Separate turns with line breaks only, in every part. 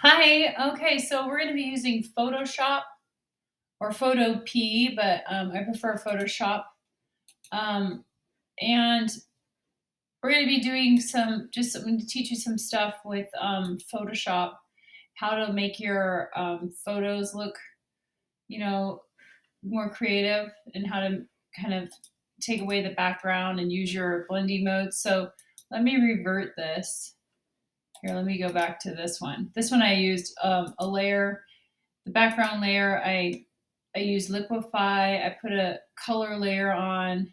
Hi. Okay, so we're going to be using Photoshop or Photo P, but I prefer Photoshop. Um, and we're going to be doing I'm going to teach you some stuff with Photoshop, how to make your photos look, you know, more creative, and how to kind of take away the background and use your blending mode. So let me revert this. Here, let me go back to this one. This one I used a layer. The background layer, I used Liquify. I put a color layer on,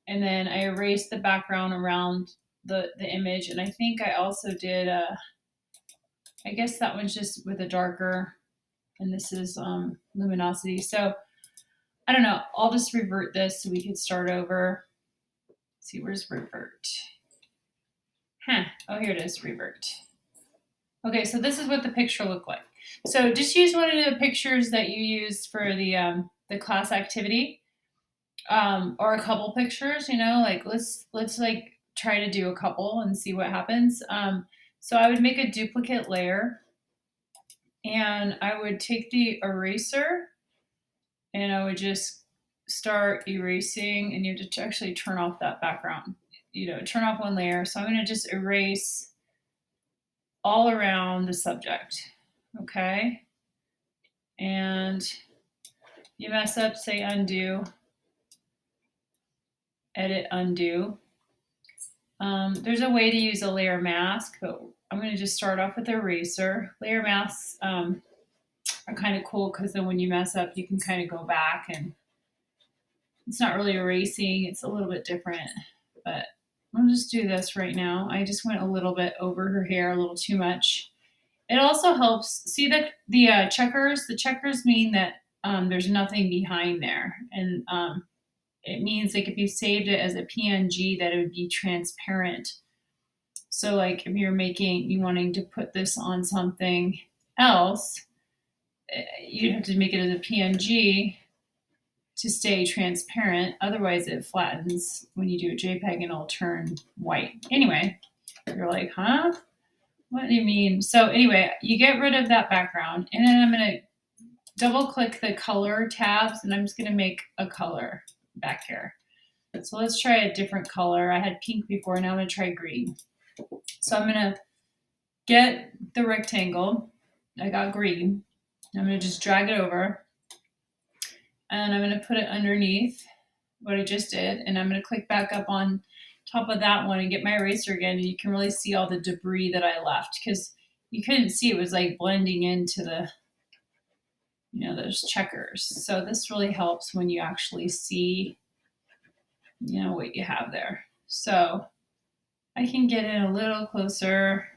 and then I erased the background around the image. And I think I also did, I guess that one's just with a darker, and this is luminosity. So I don't know. I'll just revert this so we can start over. Let's see, where's revert? Oh, here it is, revert. Okay, so this is what the picture looked like. So just use one of the pictures that you used for the class activity, or a couple pictures. Like let's like try to do a couple and see what happens. So I would make a duplicate layer, and I would take the eraser, and I would just start erasing. And you have to actually turn off that background. Turn off one layer. So I'm going to just erase all around the subject. Okay. And you mess up, say undo, edit, undo. There's a way to use a layer mask, but I'm going to just start off with the eraser. Layer masks are kind of cool because then when you mess up, you can kind of go back, and it's not really erasing. It's a little bit different, but I'll just do this right now. I just went a little bit over her hair, a little too much. It also helps. See the checkers? The checkers mean that there's nothing behind there. And it means like if you saved it as a PNG, that it would be transparent. So like if you wanting to put this on something else, you'd have to make it as a PNG to stay transparent. Otherwise it flattens when you do a JPEG and it'll turn white. Anyway, you're like, huh? What do you mean? So anyway, you get rid of that background, and then I'm going to double click the color tabs, and I'm just going to make a color back here. So let's try a different color. I had pink before, now I'm going to try green. So I'm going to get the rectangle. I got green. I'm going to just drag it over, and I'm going to put it underneath what I just did, and I'm going to click back up on top of that one and get my eraser again, and you can really see all the debris that I left because you couldn't see. It was like blending into those checkers. So this really helps when you actually see what you have there. So I can get in a little closer.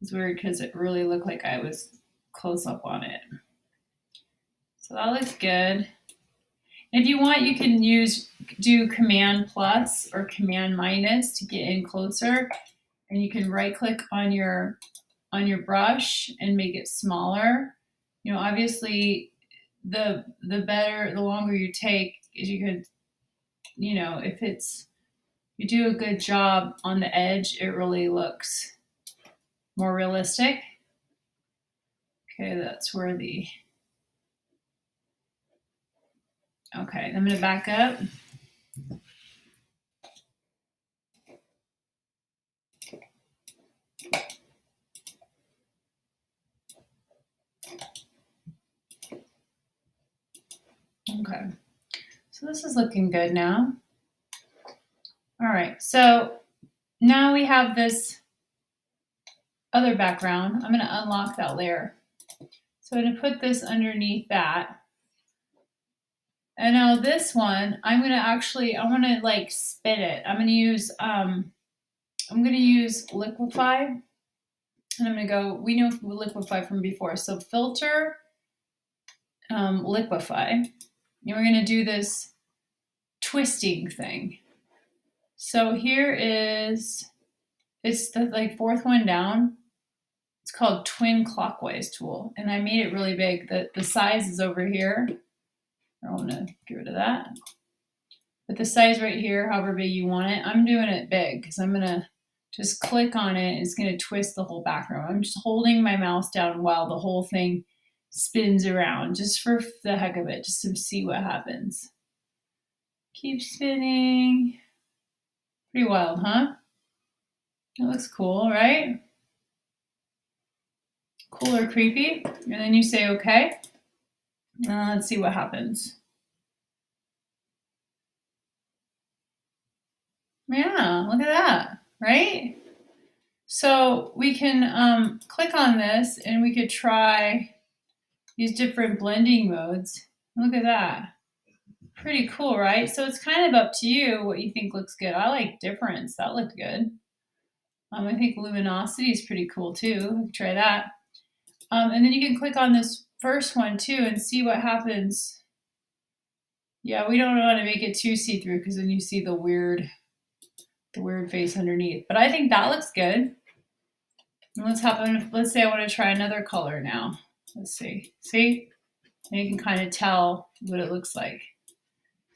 It's weird because it really looked like I was close up on it. So that looks good. If you want, you can do Command plus or Command minus to get in closer, and you can right click on your brush and make it smaller. Obviously the longer you take is you could, if you do a good job on the edge, it really looks more realistic. Okay, that's where okay, I'm going to back up. Okay, so this is looking good now. All right, so now we have this other background. I'm going to unlock that layer. So I'm going to put this underneath that. And now this one, I want to like spin it. I'm going to use Liquify, and I'm going to go, we know Liquify from before. So filter, Liquify. And we're going to do this twisting thing. So here it's the fourth one down. It's called twin clockwise tool. And I made it really big. The size is over here. I want to get rid of that. But the size right here, however big you want it, I'm doing it big because I'm going to just click on it. It's going to twist the whole background. I'm just holding my mouse down while the whole thing spins around, just for the heck of it, just to see what happens. Keep spinning. Pretty wild, huh? It looks cool, right? Cool or creepy? And then you say, okay. Let's see what happens. Yeah, look at that, right? So we can click on this and we could try these different blending modes. Look at that. Pretty cool, right? So it's kind of up to you what you think looks good. I like difference. That looked good. I think luminosity is pretty cool too. Try that. And then you can click on this first one too and see what happens. Yeah, we don't want to make it too see-through because then you see the weird face underneath. But I think that looks good. And let's say I want to try another color now. Let's see. See? And you can kind of tell what it looks like.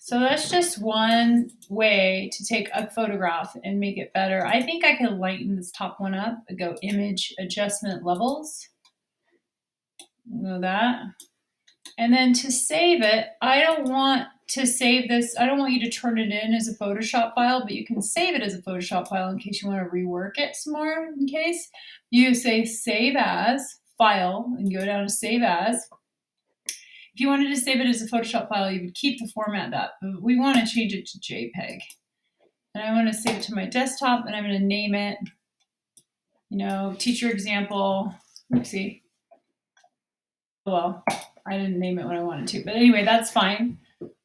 So that's just one way to take a photograph and make it better. I think I could lighten this top one up and go image adjustment levels. You know that. And then to save it, I don't want to save this. I don't want you to turn it in as a Photoshop file, but you can save it as a Photoshop file in case you want to rework it some more. In case you say save as file and go down to save as. If you wanted to save it as a Photoshop file, you would keep the format that, but we want to change it to JPEG. And I want to save it to my desktop, and I'm going to name it, teacher example. Oopsie. Well, I didn't name it when I wanted to, but anyway, that's fine.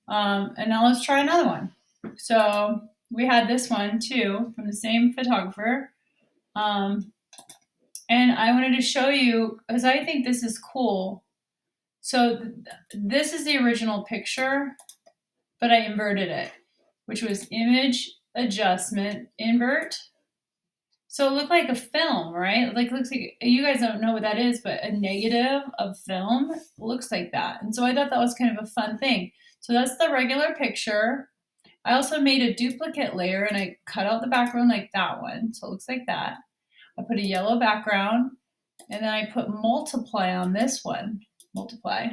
And now let's try another one. So we had this one too from the same photographer. And I wanted to show you, because I think this is cool. So this is the original picture, but I inverted it, which was image adjustment invert. So it looked like a film, right? Like, looks like, you guys don't know what that is, but a negative of film looks like that. And so I thought that was kind of a fun thing. So that's the regular picture. I also made a duplicate layer and I cut out the background like that one. So it looks like that. I put a yellow background and then I put multiply on this one, multiply.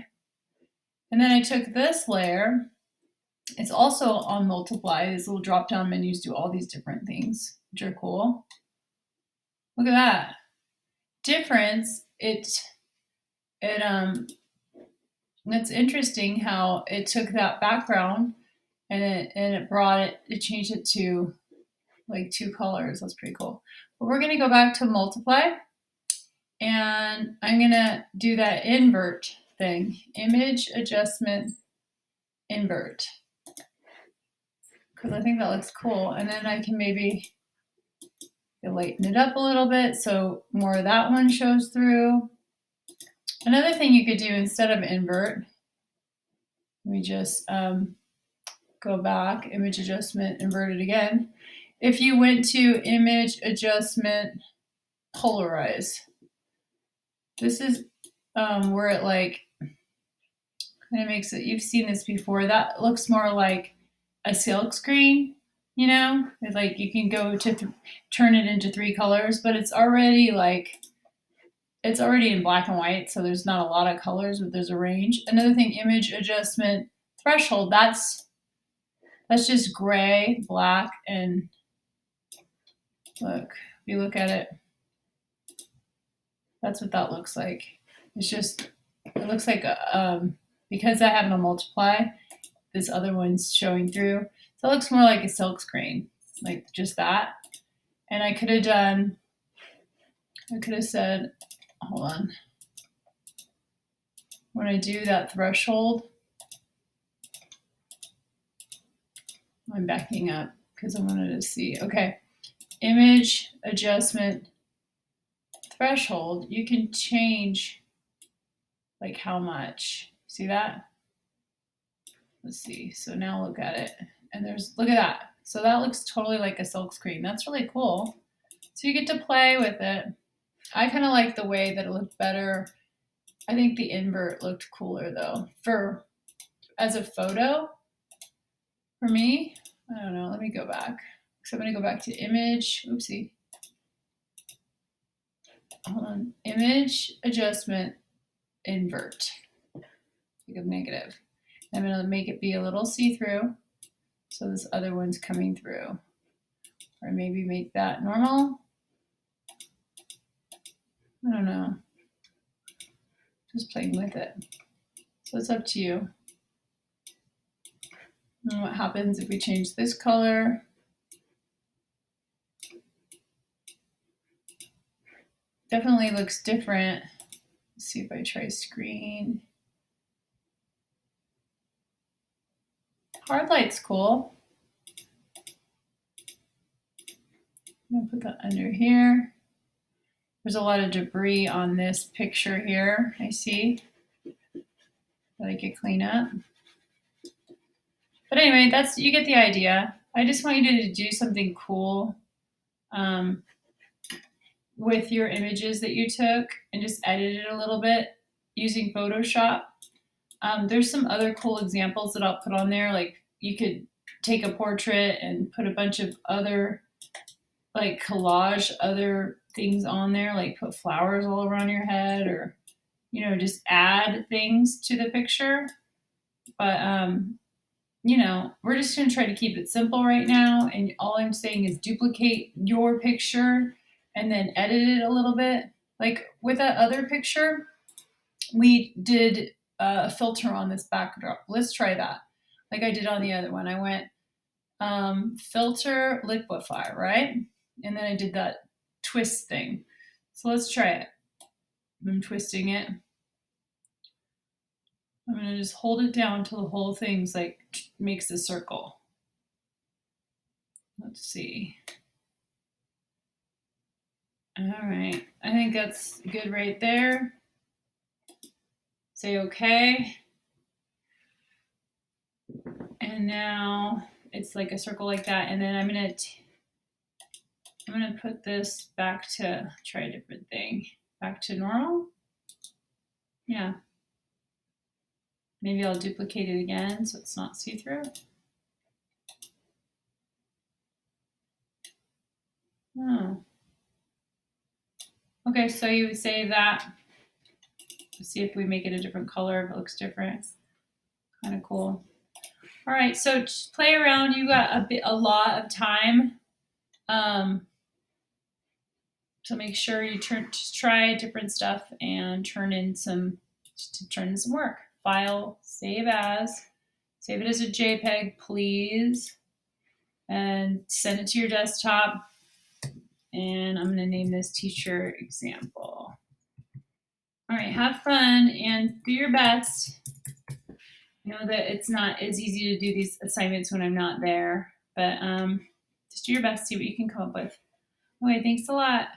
And then I took this layer. It's also on multiply. These little drop down menus do all these different things, which are cool. Look at that difference. It's interesting how it took that background and it changed it to like 2 colors. That's pretty cool. But we're going to go back to multiply and I'm going to do that invert thing, image adjustment invert, because I think that looks cool. And then I can maybe lighten it up a little bit so more of that one shows through. Another thing you could do instead of invert, let me just go back, image adjustment, invert it again. If you went to image adjustment, polarize, this is where it like kind of makes it, you've seen this before, that looks more like a silk screen, it's like you can go to turn it into 3 colors, but it's already in black and white, so there's not a lot of colors, but there's a range. Another thing, image adjustment threshold, that's just gray, black, and look, if you look at it, that's what that looks like. It looks like because I have a multiply, this other one's showing through. So it looks more like a silk screen, like just that. And I could have said, hold on. When I do that threshold, I'm backing up because I wanted to see. Okay, image adjustment threshold, you can change like how much. See that? Let's see. So now look at it. And look at that. So that looks totally like a silk screen. That's really cool. So you get to play with it. I kind of like the way that it looked better. I think the invert looked cooler though. As a photo, for me, I don't know. Let me go back. So I'm going to go back to image. Oopsie. hold on, image adjustment, invert, think of negative. I'm going to make it be a little see-through, so this other one's coming through. Or maybe make that normal. I don't know. Just playing with it. So it's up to you. And what happens if we change this color? Definitely looks different. Let's see if I try screen. Hard light's cool. I'm gonna put that under here. There's a lot of debris on this picture here, I see, that I could clean up. But anyway, that's, you get the idea. I just want you to do something cool with your images that you took and just edit it a little bit using Photoshop. There's some other cool examples that I'll put on there. Like you could take a portrait and put a bunch of other, like collage other things on there, like put flowers all around your head, or, you know, just add things to the picture. But, you know, we're just going to try to keep it simple right now. And all I'm saying is duplicate your picture and then edit it a little bit. Like with that other picture, we did a filter on this backdrop. Let's try that. Like I did on the other one. I went filter Liquify, right? And then I did that twist thing. So let's try it. I'm twisting it. I'm going to just hold it down till the whole thing's like makes a circle. Let's see. All right. I think that's good right there. Say okay. And now it's like a circle like that. And then I'm going to put this back to, try a different thing. Back to normal. Yeah. Maybe I'll duplicate it again so it's not see-through. Oh. Okay, so you would save that. Let's see if we make it a different color, if it looks different. Kind of cool. All right, so just play around. You got a lot of time. So make sure you just try different stuff and turn in some work. File, save as, save it as a JPEG, please, and send it to your desktop. And I'm going to name this teacher example. All right, have fun and do your best. I know that it's not as easy to do these assignments when I'm not there, but just do your best, see what you can come up with. Okay, thanks a lot.